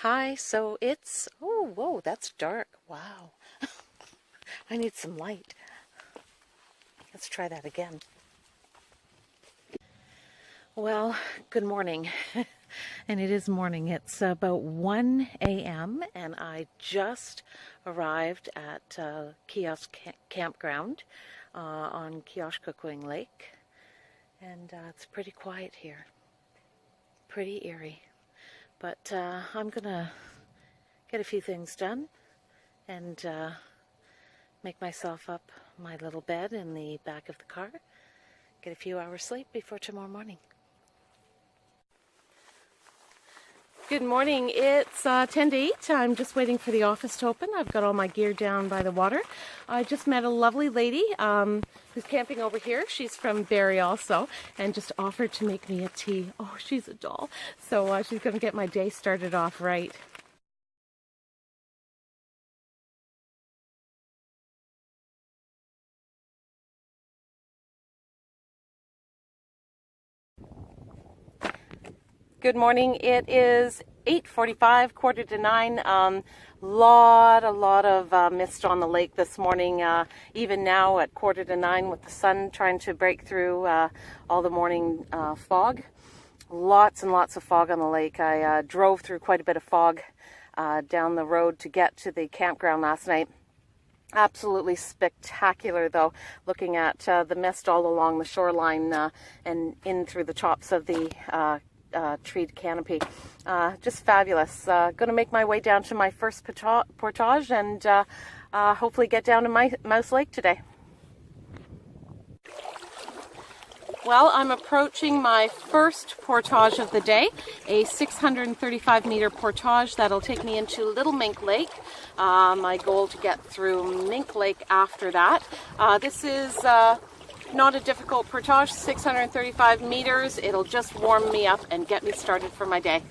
Hi, so it's, oh, whoa, that's dark. Wow. I need some light. Let's try that again. Well, good morning. And it is morning. It's about 1 a.m. and I just arrived at Kiosk campground on Kiosk Lake. And it's pretty quiet here. Pretty eerie. But I'm gonna get a few things done and make myself up my little bed in the back of the car, get a few hours sleep before tomorrow morning. Good morning, it's 10 to 8. I'm just waiting for the office to open. I've got all my gear down by the water. I just met a lovely lady who's camping over here. She's from Barrie also, and just offered to make me a tea. Oh, she's a doll. So she's going to get my day started off right. Good morning. It is 8:45, quarter to 9. A lot of mist on the lake this morning. Even now at quarter to 9 with the sun trying to break through all the morning fog. Lots and lots of fog on the lake. I drove through quite a bit of fog down the road to get to the campground last night. Absolutely spectacular though, looking at the mist all along the shoreline and in through the tops of the treed canopy. Just fabulous. Going to make my way down to my first portage and hopefully get down to Mouse Lake today. Well, I'm approaching my first portage of the day, a 635 meter portage that'll take me into Little Mink Lk. My goal to get through Mink Lake after that. This is not a difficult portage, 635 meters. It'll just warm me up and get me started for my day.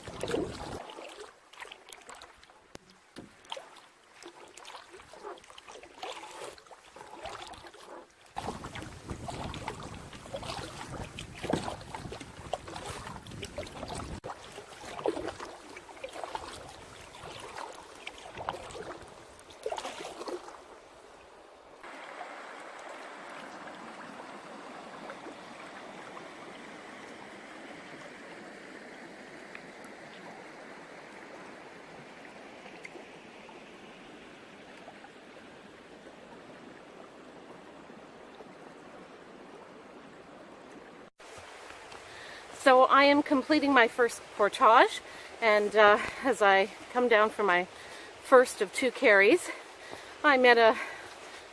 So I am completing my first portage, and as I come down for my first of 2 carries, I met a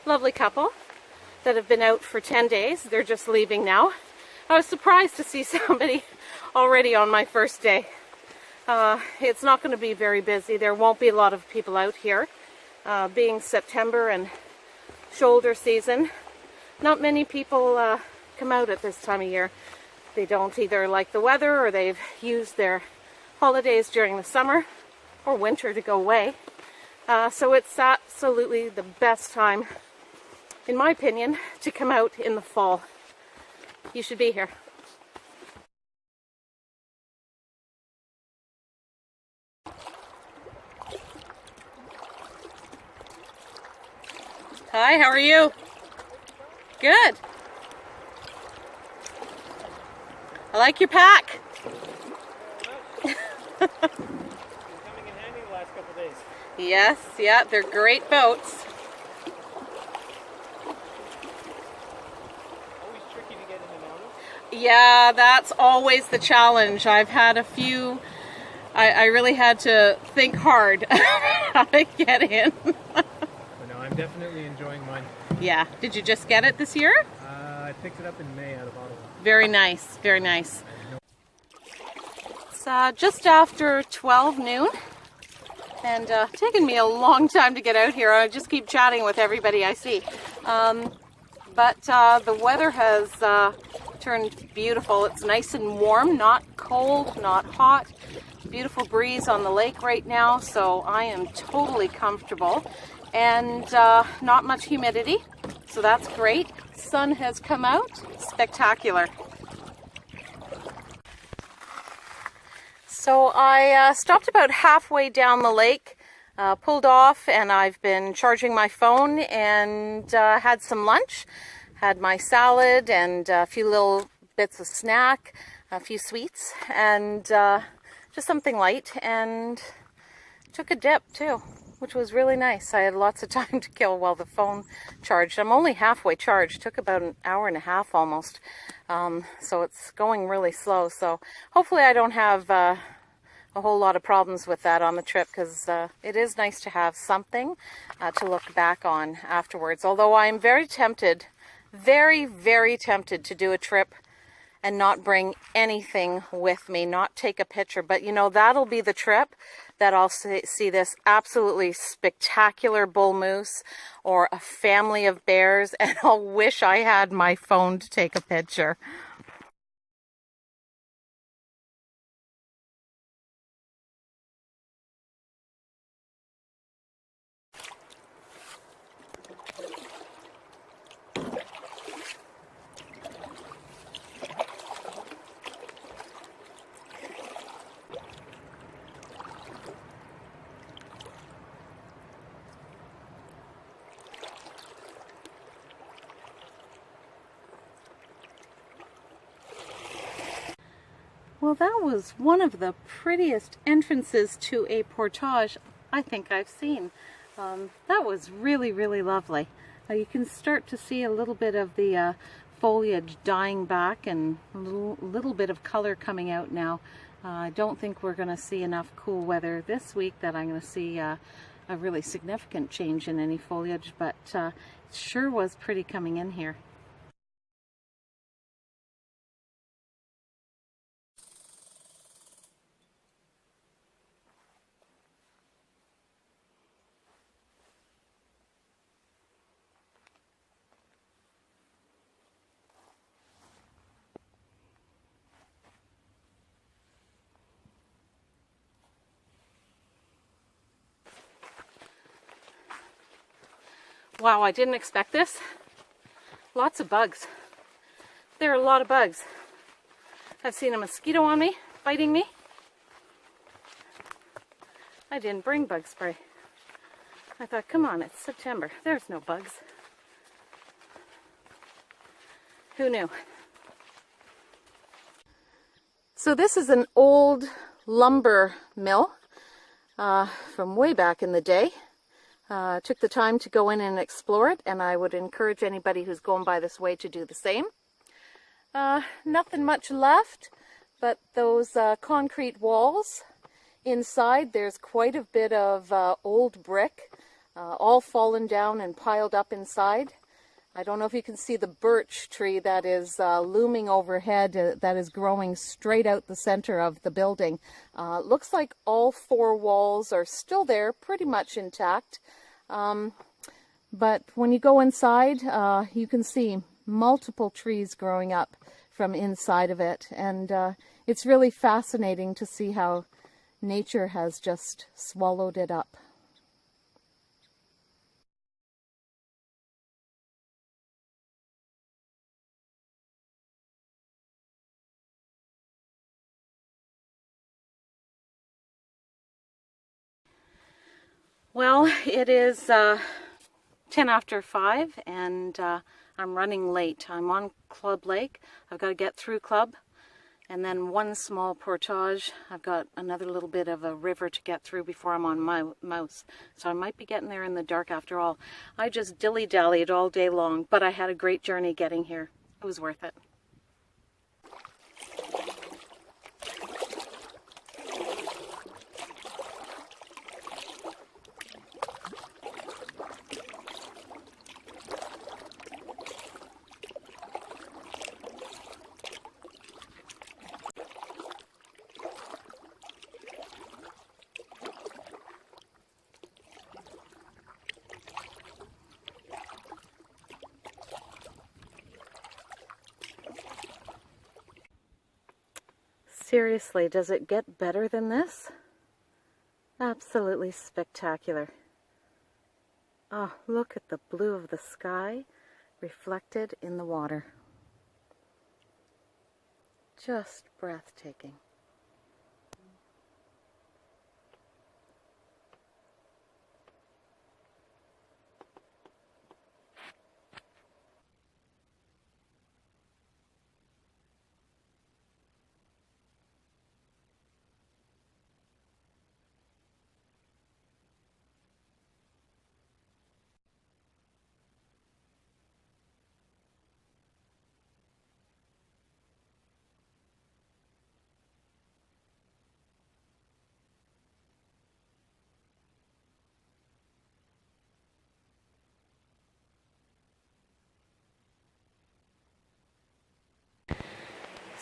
lovely couple that have been out for 10 days. They're just leaving now. I was surprised to see somebody already on my first day. It's not going to be very busy. There won't be a lot of people out here. Being September and shoulder season, not many people come out at this time of year. They don't either like the weather or they've used their holidays during the summer or winter to go away. So it's absolutely the best time, in my opinion, to come out in the fall. You should be here. Hi, how are you? Good. I like your pack. Coming in handy the last couple days. Yes, yeah, they're great boats. Always tricky to get in and out of. Yeah, that's always the challenge. I've had a few, I really had to think hard how to get in. But no, I'm definitely enjoying mine. Yeah, did you just get it this year? I picked it up in May out of Ottawa. Very nice, very nice. It's just after 12 noon, and taken me a long time to get out here. I just keep chatting with everybody I see. But the weather has turned beautiful. It's nice and warm, not cold, not hot. Beautiful breeze on the lake right now, so I am totally comfortable. And not much humidity, so that's great. Sun has come out, spectacular. So I stopped about halfway down the lake, pulled off, and I've been charging my phone and had some lunch. Had my salad and a few little bits of snack, a few sweets, and just something light, and took a dip too, which was really nice. I had lots of time to kill while the phone charged. I'm only halfway charged. It took about an hour and a half almost. So it's going really slow. So hopefully I don't have a whole lot of problems with that on the trip, because it is nice to have something to look back on afterwards. Although I'm very tempted, very tempted to do a trip and not bring anything with me, not take a picture. But you know, that'll be the trip that I'll see this absolutely spectacular bull moose or a family of bears, and I'll wish I had my phone to take a picture. Well, that was one of the prettiest entrances to a portage I think I've seen. That was really lovely. You can start to see a little bit of the foliage dying back and a little bit of color coming out now. I don't think we're going to see enough cool weather this week that I'm going to see a really significant change in any foliage, but it sure was pretty coming in here. Wow, I didn't expect this. Lots of bugs. There are a lot of bugs. I've seen a mosquito on me, biting me. I didn't bring bug spray. I thought, come on, it's September. There's no bugs. Who knew? So this is an old lumber mill from way back in the day. Took the time to go in and explore it, and I would encourage anybody who's going by this way to do the same. Nothing much left, but those concrete walls. Inside there's quite a bit of old brick, all fallen down and piled up inside. I don't know if you can see the birch tree that is looming overhead, that is growing straight out the center of the building. Looks like all four walls are still there, pretty much intact. But when you go inside, you can see multiple trees growing up from inside of it. And it's really fascinating to see how nature has just swallowed it up. Well, it is 10 after 5, and I'm running late. I'm on Club Lake. I've got to get through Club, and then one small portage. I've got another little bit of a river to get through before I'm on my Mouse. So I might be getting there in the dark after all. I just dilly-dallied all day long, but I had a great journey getting here. It was worth it. Seriously, does it get better than this? Absolutely spectacular. Oh, look at the blue of the sky reflected in the water. Just breathtaking.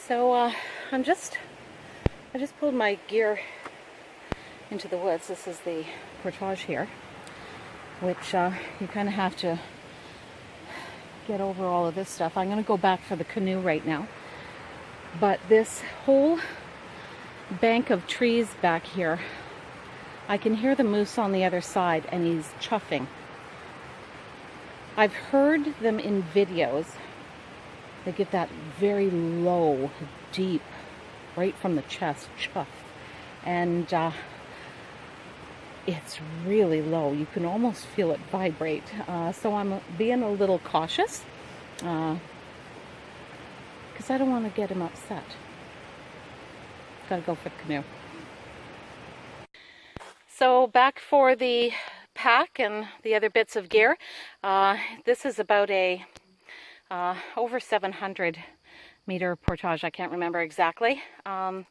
So I just pulled my gear into the woods. This is the portage here, which you kind of have to get over all of this stuff. I'm going to go back for the canoe right now. But this whole bank of trees back here, I can hear the moose on the other side, and he's chuffing. I've heard them in videos. They give that very low, deep, right from the chest chuff. And it's really low. You can almost feel it vibrate. So I'm being a little cautious because I don't want to get him upset. Gotta go for the canoe. So back for the pack and the other bits of gear. This is about a over 700 meter portage. I can't remember exactly. Quite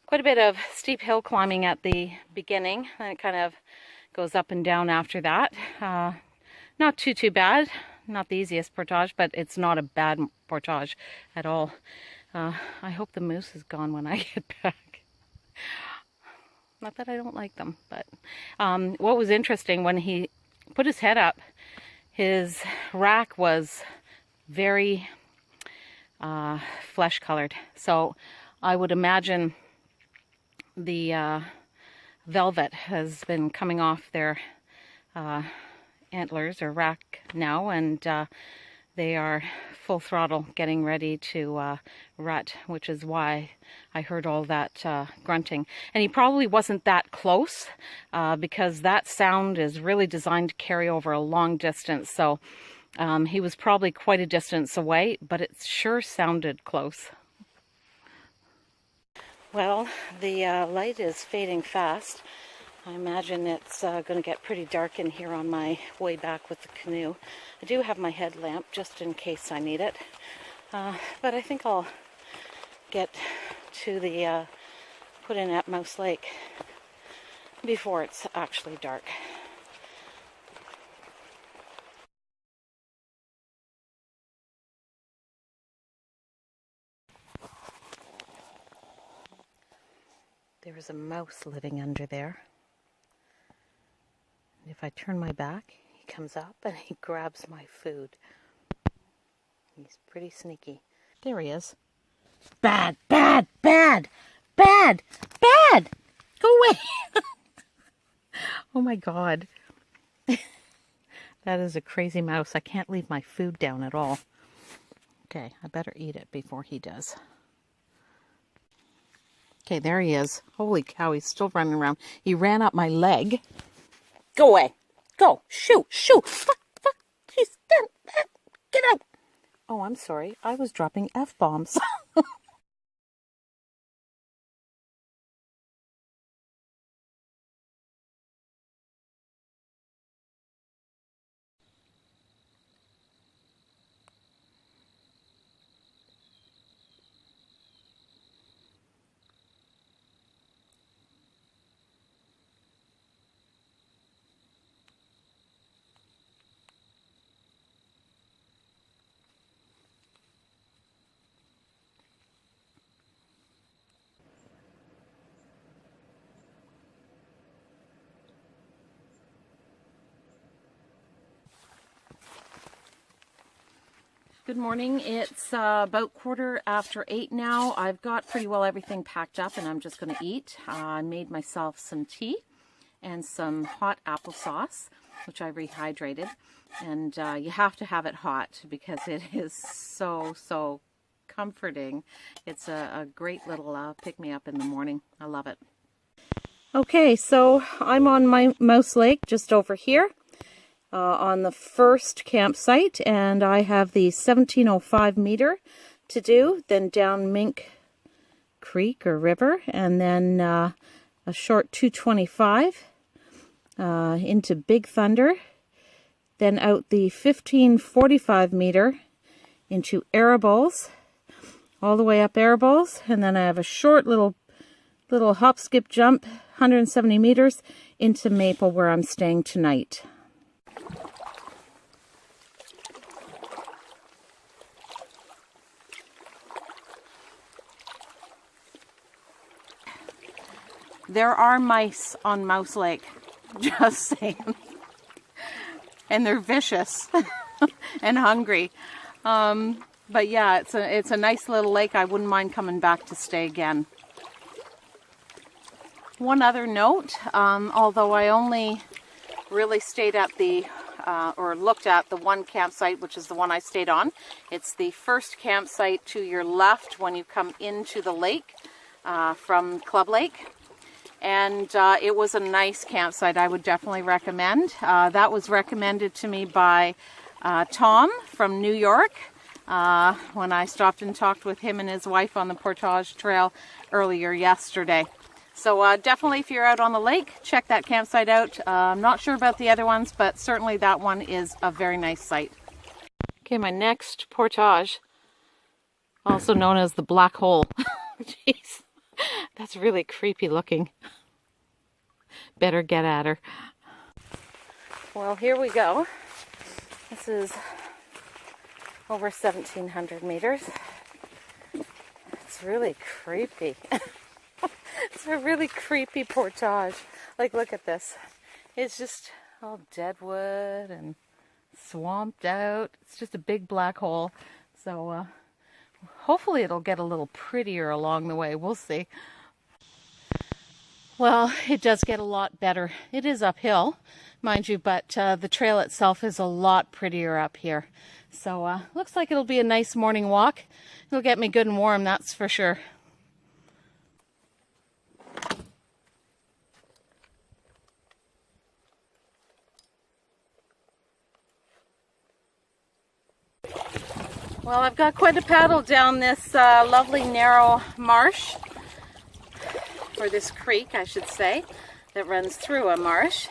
a bit of steep hill climbing at the beginning, and it kind of goes up and down after that. Not too bad. Not the easiest portage, but it's not a bad portage at all. I hope the moose is gone when I get back. Not that I don't like them, but what was interesting, when he put his head up, his rack was very flesh colored. So I would imagine the velvet has been coming off their antlers or rack now, and they are full throttle getting ready to rut, which is why I heard all that grunting. And he probably wasn't that close because that sound is really designed to carry over a long distance. So he was probably quite a distance away, but it sure sounded close. Well, the light is fading fast. I imagine it's going to get pretty dark in here on my way back with the canoe. I do have my headlamp just in case I need it. But I think I'll get to the put in at Mouse Lake before it's actually dark. There's a mouse living under there. If I turn my back, he comes up and he grabs my food. He's pretty sneaky. There he is. Bad, bad, bad, bad, bad! Go away! Oh my God. That is a crazy mouse. I can't leave my food down at all. Okay, I better eat it before he does. Okay, there he is. Holy cow, he's still running around. He ran up my leg. Go away. Go. Shoo. Shoo. Fuck. Fuck. Jeez. Get out. Oh, I'm sorry. I was dropping F-bombs. Good morning. It's about 8:15 now. I've got pretty well everything packed up and I'm just going to eat. I made myself some tea and some hot applesauce, which I rehydrated. And you have to have it hot because it is so comforting. It's a great little pick-me-up in the morning. I love it. Okay, so I'm on my Mouse Lake just over here. On the first campsite, and I have the 1705 meter to do, then down Mink Creek or river, and then a short 225 into Big Thunder, then out the 1545 meter into Erables, all the way up Erables, and then I have a short little hop, skip, jump, 170 meters into Maple where I'm staying tonight. There are mice on Mouse Lake, just saying. And they're vicious and hungry. But yeah, it's a nice little lake. I wouldn't mind coming back to stay again. One other note, although I only really stayed at the, or looked at the one campsite, which is the one I stayed on. It's the first campsite to your left when you come into the lake from Club Lake. And it was a nice campsite. I would definitely recommend. That was recommended to me by Tom from New York when I stopped and talked with him and his wife on the Portage Trail earlier yesterday. So definitely, if you're out on the lake, check that campsite out. I'm not sure about the other ones, but certainly that one is a very nice site. Okay, my next portage, also known as the Black Hole. Jeez, that's really creepy looking. Better get at her. Well, here we go. This is over 1,700 meters. It's really creepy. It's a really creepy portage. Like, look at this. It's just all dead wood and swamped out. It's just a big black hole. So hopefully it'll get a little prettier along the way. We'll see. Well, it does get a lot better. It is uphill, mind you, but the trail itself is a lot prettier up here. So looks like it'll be a nice morning walk. It'll get me good and warm, that's for sure. Well, I've got quite a paddle down this lovely narrow marsh, or this creek, I should say, that runs through a marsh,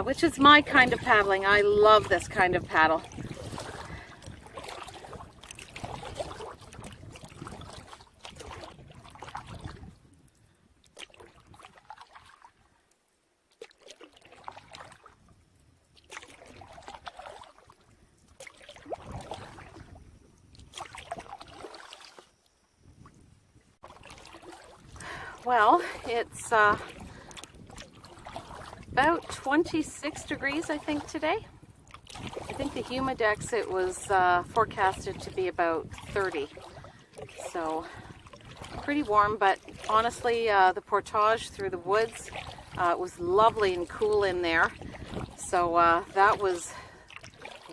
which is my kind of paddling. I love this kind of paddle. Well, it's about 26 degrees, I think, today. I think the humidex, it was forecasted to be about 30. So, pretty warm, but honestly, the portage through the woods, it was lovely and cool in there. So, that was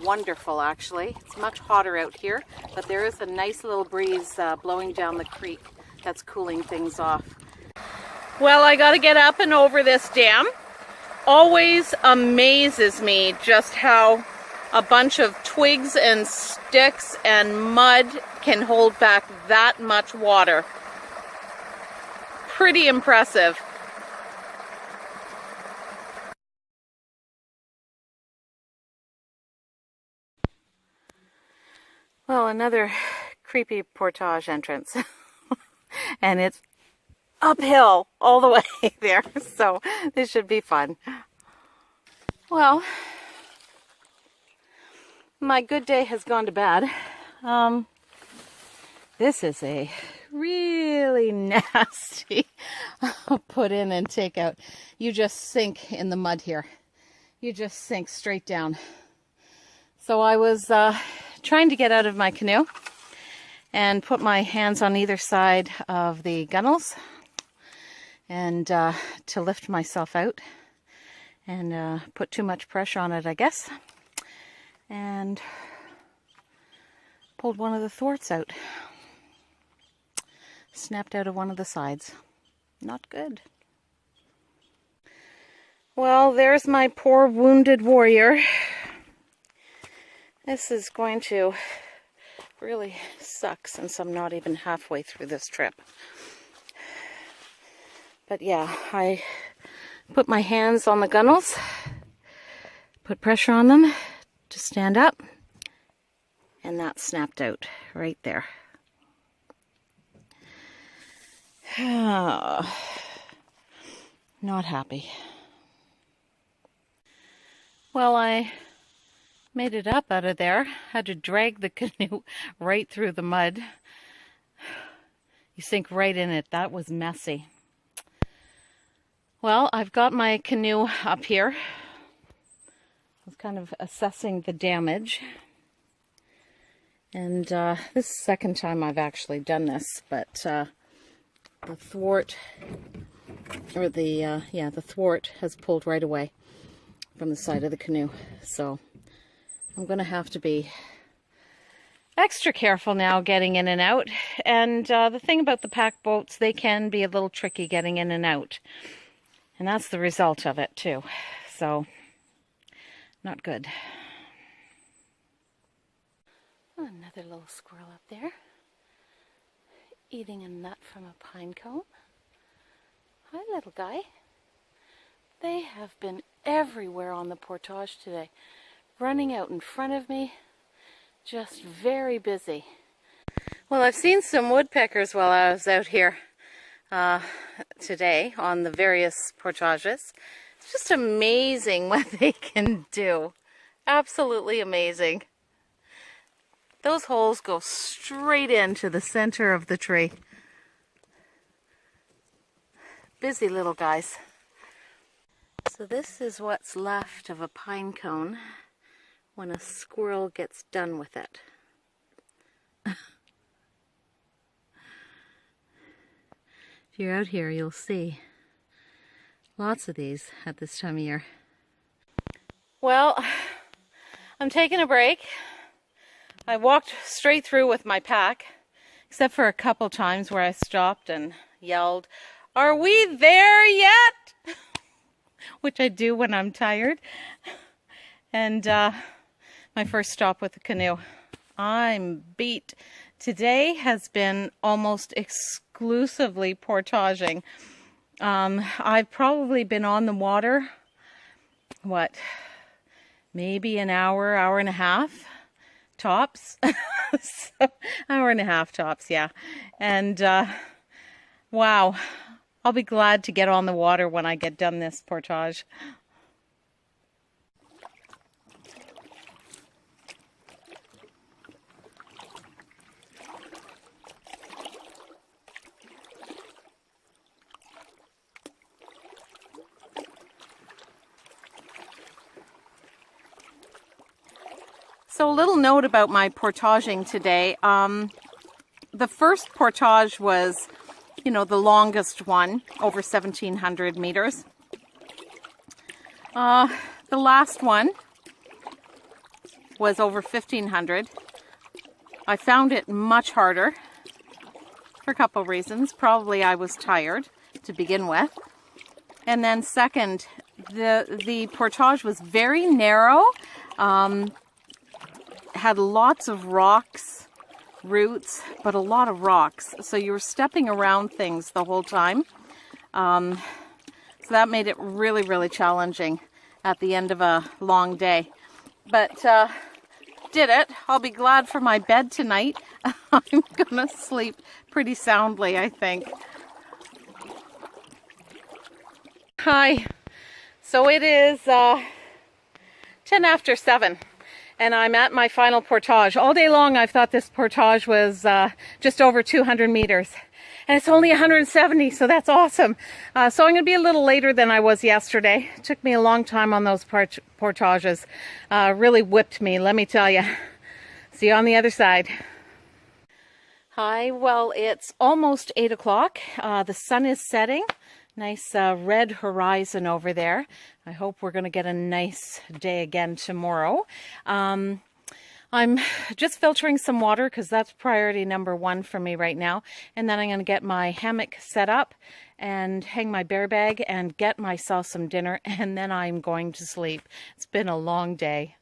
wonderful, actually. It's much hotter out here, but there is a nice little breeze blowing down the creek that's cooling things off. Well, I got to get up and over this dam. Always amazes me just how a bunch of twigs and sticks and mud can hold back that much water. Pretty impressive. Well, another creepy portage entrance. And it's uphill all the way there, so this should be fun. Well, my good day has gone to bad. This is a really nasty put in and take out. You just sink in the mud here. You just sink straight down. So I was trying to get out of my canoe and put my hands on either side of the gunnels and to lift myself out, and put too much pressure on it, I guess, and pulled one of the thwarts out. Snapped out of one of the sides. Not good. Well, there's my poor wounded warrior. This is going to really suck since I'm not even halfway through this trip. But yeah, I put my hands on the gunnels, put pressure on them to stand up, and that snapped out right there. Not happy. Well, I made it up out of there. Had to drag the canoe right through the mud. You sink right in it. That was messy. Well, I've got my canoe up here. I was kind of assessing the damage. And this is the second time I've actually done this, but the thwart, or the thwart has pulled right away from the side of the canoe. So I'm going to have to be extra careful now getting in and out. And the thing about the pack boats, they can be a little tricky getting in and out. And that's the result of it too. So, not good. Another little squirrel up there, eating a nut from a pine cone. Hi, little guy. They have been everywhere on the portage today, running out in front of me, just very busy. Well, I've seen some woodpeckers while I was out here today on the various portages. It's just amazing what they can do. Absolutely amazing. Those holes go straight into the center of the tree. Busy little guys. So this is what's left of a pine cone when a squirrel gets done with it. If you're out here, you'll see lots of these at this time of year. Well, I'm taking a break. I walked straight through with my pack, except for a couple times where I stopped and yelled, "Are we there yet?" Which I do when I'm tired. And my first stop with the canoe. I'm beat. Today has been almost exclusively portaging. I've probably been on the water, maybe an hour, hour and a half. Tops. So, hour and a half tops, yeah. And wow, I'll be glad to get on the water when I get done this portage. So a little note about my portaging today. The first portage was, the longest one, over 1,700 meters. The last one was over 1,500. I found it much harder for a couple of reasons. Probably I was tired to begin with. And then second, the portage was very narrow. Had lots of rocks, roots, but a lot of rocks. So you were stepping around things the whole time. So that made it really, really challenging at the end of a long day. But did it. I'll be glad for my bed tonight. I'm gonna sleep pretty soundly, I think. Hi. So it is 10 after 7. And I'm at my final portage. All day long I've thought this portage was just over 200 meters. And it's only 170, so that's awesome. So I'm going to be a little later than I was yesterday. It took me a long time on those portages. Really whipped me, let me tell you. See you on the other side. Hi, well, it's almost 8 o'clock. The sun is setting. Nice red horizon over there. I hope we're going to get a nice day again tomorrow. I'm just filtering some water because that's priority number 1 for me right now. And then I'm going to get my hammock set up and hang my bear bag and get myself some dinner. And then I'm going to sleep. It's been a long day.